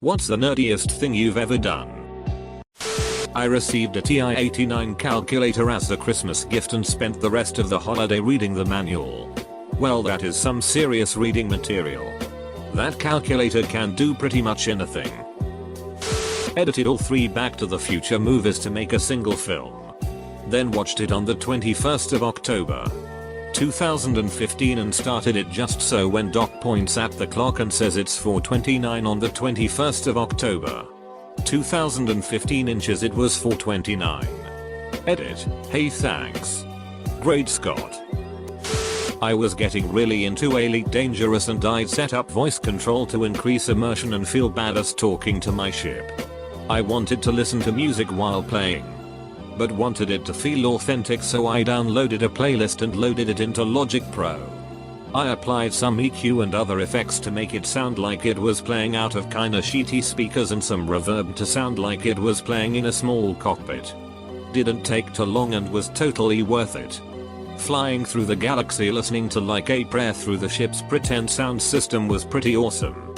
What's the nerdiest thing you've ever done? I received a TI-89 calculator as a Christmas gift and spent the rest of the holiday reading the manual. Well, that is some serious reading material. That calculator can do pretty much anything. Edited all 3 Back to the Future movies to make a single film. Then watched it on the 21st of October 2015 and started it just so when Doc points at the clock and says it's 4:29 on the 21st of October 2015 inches it was 4:29. Edit, hey thanks. Great Scott. I was getting really into Elite Dangerous and I'd set up voice control to increase immersion and feel badass talking to my ship. I wanted to listen to music while playing, but wanted it to feel authentic, so I downloaded a playlist and loaded it into Logic Pro. I applied some EQ and other effects to make it sound like it was playing out of kinda shitty speakers and some reverb to sound like it was playing in a small cockpit. Didn't take too long and was totally worth it. Flying through the galaxy listening to like a prayer through the ship's pretend sound system was pretty awesome.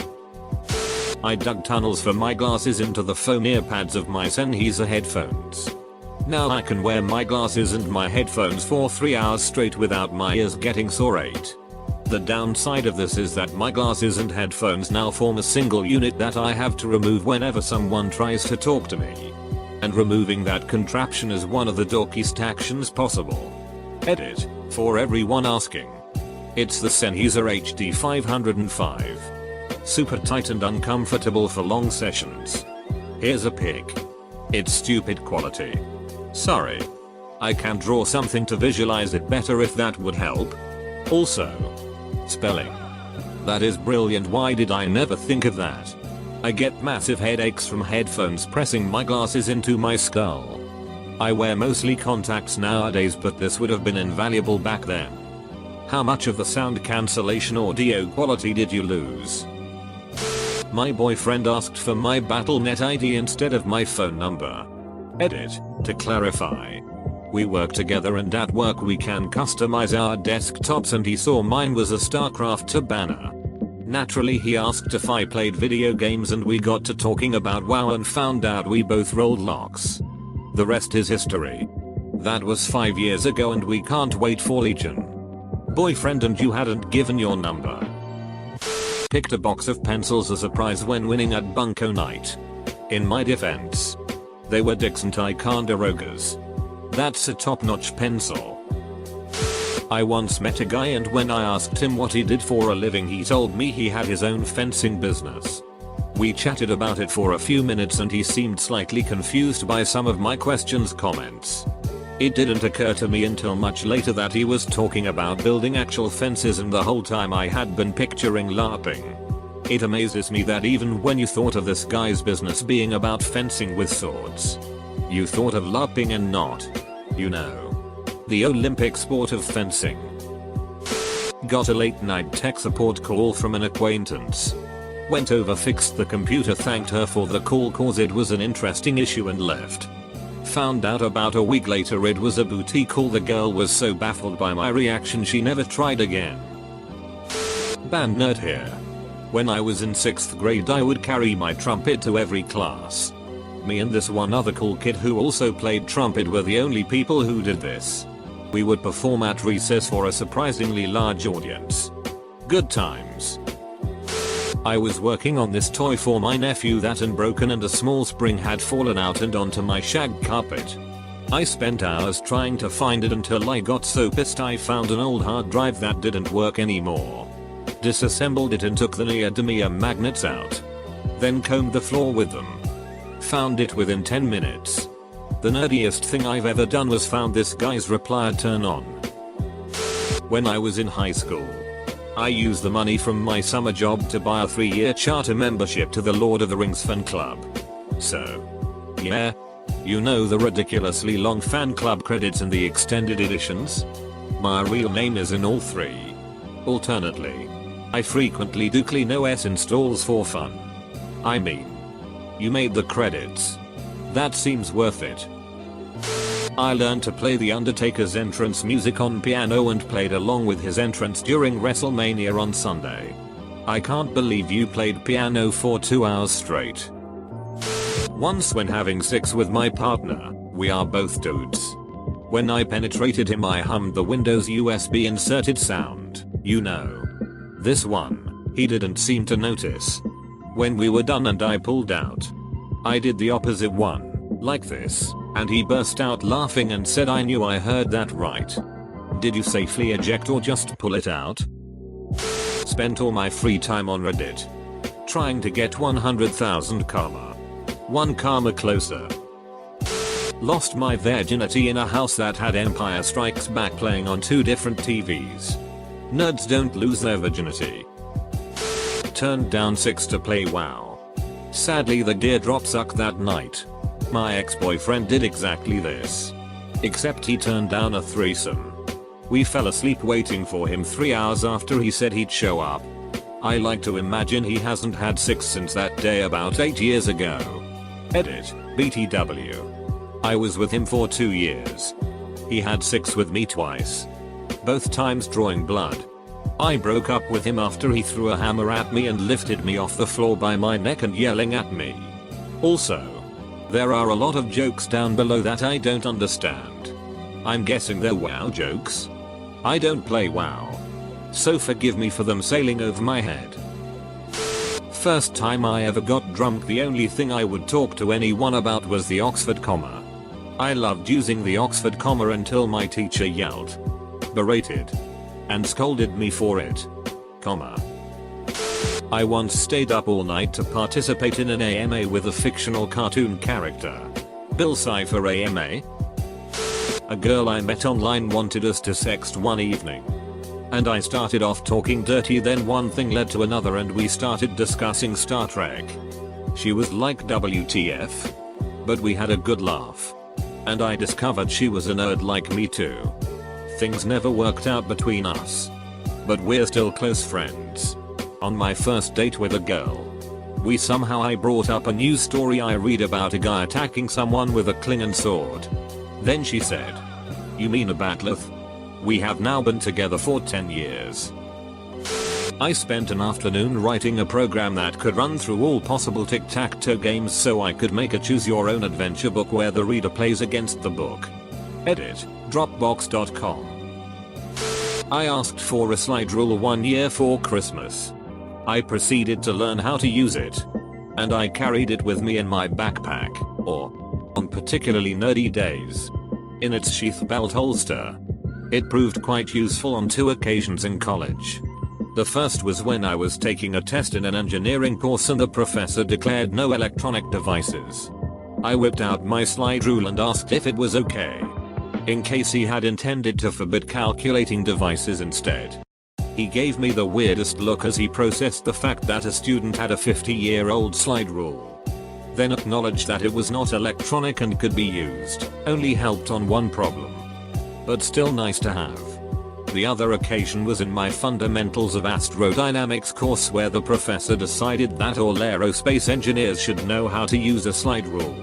I dug tunnels for my glasses into the foam ear pads of my Sennheiser headphones. Now I can wear my glasses and my headphones for 3 hours straight without my ears getting sore. The downside of this is that my glasses and headphones now form a single unit that I have to remove whenever someone tries to talk to me. And removing that contraption is one of the dorkiest actions possible. Edit, for everyone asking. It's the Sennheiser HD 505. Super tight and uncomfortable for long sessions. Here's a pic. It's stupid quality. Sorry. I can draw something to visualize it better if that would help. Also, spelling. That is brilliant. Why did I never think of that? I get massive headaches from headphones pressing my glasses into my skull. I wear mostly contacts nowadays, but this would have been invaluable back then. How much of the sound cancellation audio quality did you lose? My boyfriend asked for my BattleNet ID instead of my phone number. Edit, to clarify. We work together and at work we can customize our desktops and he saw mine was a StarCraft 2 banner. Naturally he asked if I played video games and we got to talking about WoW and found out we both rolled locks. The rest is history. That was 5 years ago and we can't wait for Legion. Boyfriend, and you hadn't given your number. Picked a box of pencils as a prize when winning at Bunko Night. In my defense, they were Dixon Ticonderogas. That's a top-notch pencil. I once met a guy and when I asked him what he did for a living he told me he had his own fencing business. We chatted about it for a few minutes and he seemed slightly confused by some of my questions comments. It didn't occur to me until much later that he was talking about building actual fences, and the whole time I had been picturing LARPing. It amazes me that even when you thought of this guy's business being about fencing with swords, you thought of LARPing and not, you know, the Olympic sport of fencing. Got a late night tech support call from an acquaintance. Went over, fixed the computer, thanked her for the call cause it was an interesting issue and left. Found out about a week later it was a booty call. The girl was so baffled by my reaction she never tried again. Band nerd here. When I was in 6th grade I would carry my trumpet to every class. Me and this one other cool kid who also played trumpet were the only people who did this. We would perform at recess for a surprisingly large audience. Good times. I was working on this toy for my nephew that had broken and a small spring had fallen out and onto my shag carpet. I spent hours trying to find it until I got so pissed I found an old hard drive that didn't work anymore. Disassembled it and took the neodymium magnets out. Then combed the floor with them. Found it within 10 minutes. The nerdiest thing I've ever done was found this guy's replier turn on. When I was in high school, I used the money from my summer job to buy a 3-year charter membership to the Lord of the Rings fan club. So, yeah, you know the ridiculously long fan club credits in the extended editions? My real name is in all 3. Alternately, I frequently do clean OS installs for fun. I mean, you made the credits. That seems worth it. I learned to play The Undertaker's entrance music on piano and played along with his entrance during WrestleMania on Sunday. I can't believe you played piano for 2 hours straight. Once when having sex with my partner, we are both dudes. When I penetrated him I hummed the Windows USB inserted sound, you know. This one, he didn't seem to notice. When we were done and I pulled out, I did the opposite one, like this, and he burst out laughing and said I knew I heard that right. Did you safely eject or just pull it out? Spent all my free time on Reddit. Trying to get 100,000 karma. 1 karma closer. Lost my virginity in a house that had Empire Strikes Back playing on 2 different TVs. Nerds don't lose their virginity. Turned down 6 to play WoW. Sadly the teardrop sucked that night. My ex-boyfriend did exactly this. Except he turned down a threesome. We fell asleep waiting for him 3 hours after he said he'd show up. I like to imagine he hasn't had sex since that day about 8 years ago. Edit, BTW. I was with him for 2 years. He had sex with me twice. Both times drawing blood. I broke up with him after he threw a hammer at me and lifted me off the floor by my neck and yelling at me. Also, there are a lot of jokes down below that I don't understand. I'm guessing they're WoW jokes? I don't play WoW, so forgive me for them sailing over my head. First time I ever got drunk, the only thing I would talk to anyone about was the Oxford comma. I loved using the Oxford comma until my teacher yelled, berated, and scolded me for it. Comma. I once stayed up all night to participate in an AMA with a fictional cartoon character. Bill Cipher AMA? A girl I met online wanted us to sext one evening. And I started off talking dirty, then one thing led to another and we started discussing Star Trek. She was like WTF. But we had a good laugh. And I discovered she was a nerd like me too. Things never worked out between us. But we're still close friends. On my first date with a girl, I brought up a news story I read about a guy attacking someone with a Klingon sword. Then she said, "You mean a bat'leth? We have now been together for 10 years. I spent an afternoon writing a program that could run through all possible tic-tac-toe games so I could make a choose-your-own adventure book where the reader plays against the book." Edit, Dropbox.com. I asked for a slide rule 1 year for Christmas. I proceeded to learn how to use it. And I carried it with me in my backpack, or on particularly nerdy days, in its sheath belt holster. It proved quite useful on 2 occasions in college. The first was when I was taking a test in an engineering course and the professor declared no electronic devices. I whipped out my slide rule and asked if it was okay, in case he had intended to forbid calculating devices instead. He gave me the weirdest look as he processed the fact that a student had a 50-year-old slide rule. Then acknowledged that it was not electronic and could be used, only helped on one problem. But still nice to have. The other occasion was in my Fundamentals of Astrodynamics course where the professor decided that all aerospace engineers should know how to use a slide rule.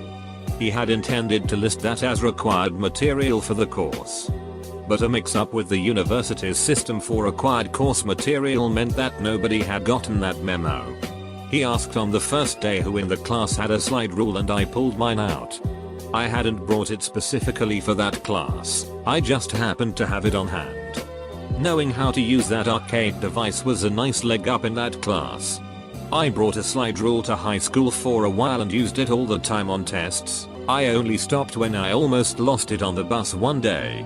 He had intended to list that as required material for the course. But a mix-up with the university's system for required course material meant that nobody had gotten that memo. He asked on the first day who in the class had a slide rule and I pulled mine out. I hadn't brought it specifically for that class, I just happened to have it on hand. Knowing how to use that arcade device was a nice leg up in that class. I brought a slide rule to high school for a while and used it all the time on tests. I only stopped when I almost lost it on the bus one day.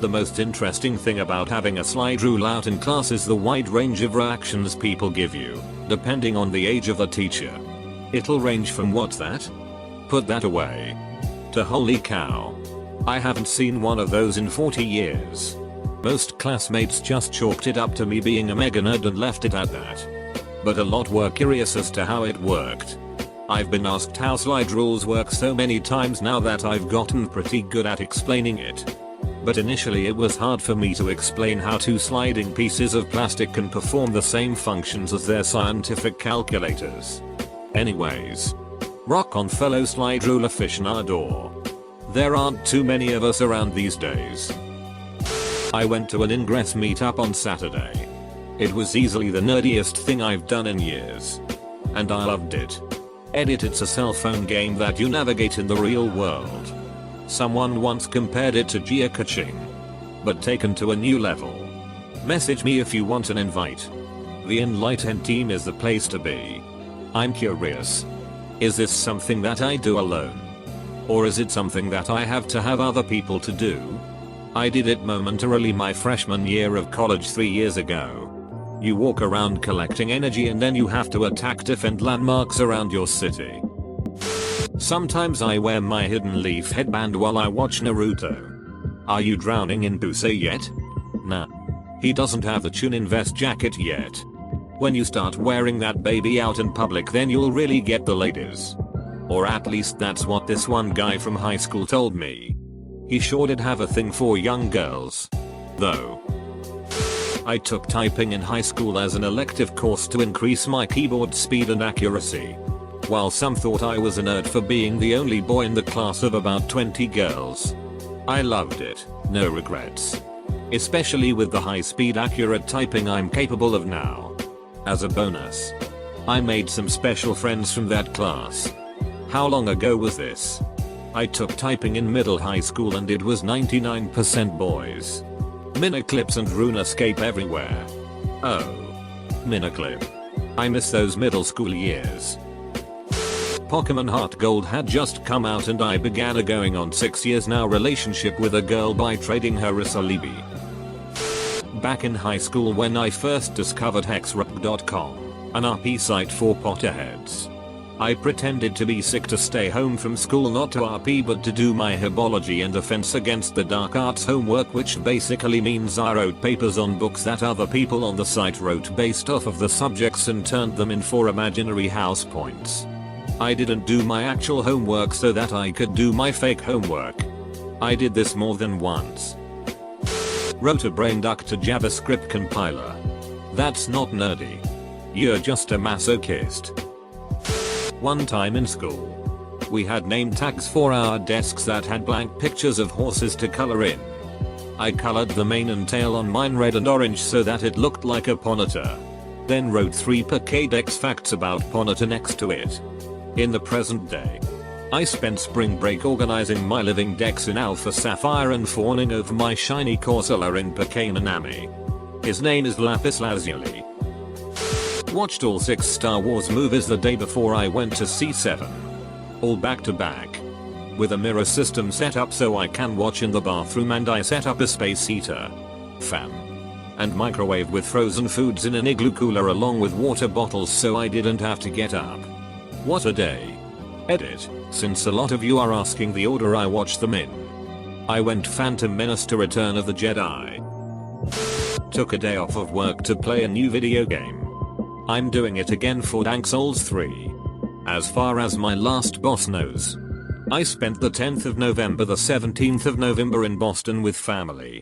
The most interesting thing about having a slide rule out in class is the wide range of reactions people give you, depending on the age of the teacher. It'll range from "what's that? Put that away," to "holy cow. I haven't seen one of those in 40 years. Most classmates just chalked it up to me being a mega nerd and left it at that. But a lot were curious as to how it worked. I've been asked how slide rules work so many times now that I've gotten pretty good at explaining it. But initially it was hard for me to explain how 2 sliding pieces of plastic can perform the same functions as their scientific calculators. Anyways, rock on fellow slide rule aficionado. There aren't too many of us around these days. I went to an Ingress meetup on Saturday. It was easily the nerdiest thing I've done in years. And I loved it. Edit, it's a cell phone game that you navigate in the real world. Someone once compared it to geocaching, but taken to a new level. Message me if you want an invite. The Enlightened team is the place to be. I'm curious. Is this something that I do alone? Or is it something that I have to have other people to do? I did it momentarily my freshman year of college 3 years ago. You walk around collecting energy and then you have to defend landmarks around your city. Sometimes I wear my hidden leaf headband while I watch Naruto. Are you drowning in Pusei yet? Nah. He doesn't have the Chunin vest jacket yet. When you start wearing that baby out in public, then you'll really get the ladies. Or at least that's what this one guy from high school told me. He sure did have a thing for young girls. Though. I took typing in high school as an elective course to increase my keyboard speed and accuracy. While some thought I was a nerd for being the only boy in the class of about 20 girls. I loved it, no regrets. Especially with the high speed accurate typing I'm capable of now. As a bonus, I made some special friends from that class. How long ago was this? I took typing in middle high school and it was 99% boys. Miniclips and RuneScape everywhere. Oh. Miniclip. I miss those middle school years. Pokemon Heart Gold had just come out and I began a going on 6 years now relationship with a girl by trading her Risalibi. Back in high school when I first discovered hexrup.com, an RP site for Potterheads. I pretended to be sick to stay home from school, not to RP but to do my herbology and defense against the dark arts homework, which basically means I wrote papers on books that other people on the site wrote based off of the subjects and turned them in for imaginary house points. I didn't do my actual homework so that I could do my fake homework. I did this more than once. Wrote a brain duck to JavaScript compiler. That's not nerdy. You're just a masochist. One time in school, we had name tags for our desks that had blank pictures of horses to color in. I colored the mane and tail on mine red and orange so that it looked like a Ponyta. Then wrote 3 Pokédex facts about Ponyta next to it. In the present day, I spent spring break organizing my living decks in Alpha Sapphire and fawning over my shiny Corsola in Pokémonami. His name is Lapis Lazuli. Watched all 6 Star Wars movies the day before I went to see 7. All back to back. With a mirror system set up so I can watch in the bathroom, and I set up a space heater, fan, and microwave with frozen foods in an igloo cooler along with water bottles so I didn't have to get up. What a day. Edit, since a lot of you are asking the order I watched them in. I went Phantom Menace to Return of the Jedi. Took a day off of work to play a new video game. I'm doing it again for Dark Souls 3. As far as my last boss knows. I spent the 10th of November the 17th of November in Boston with family.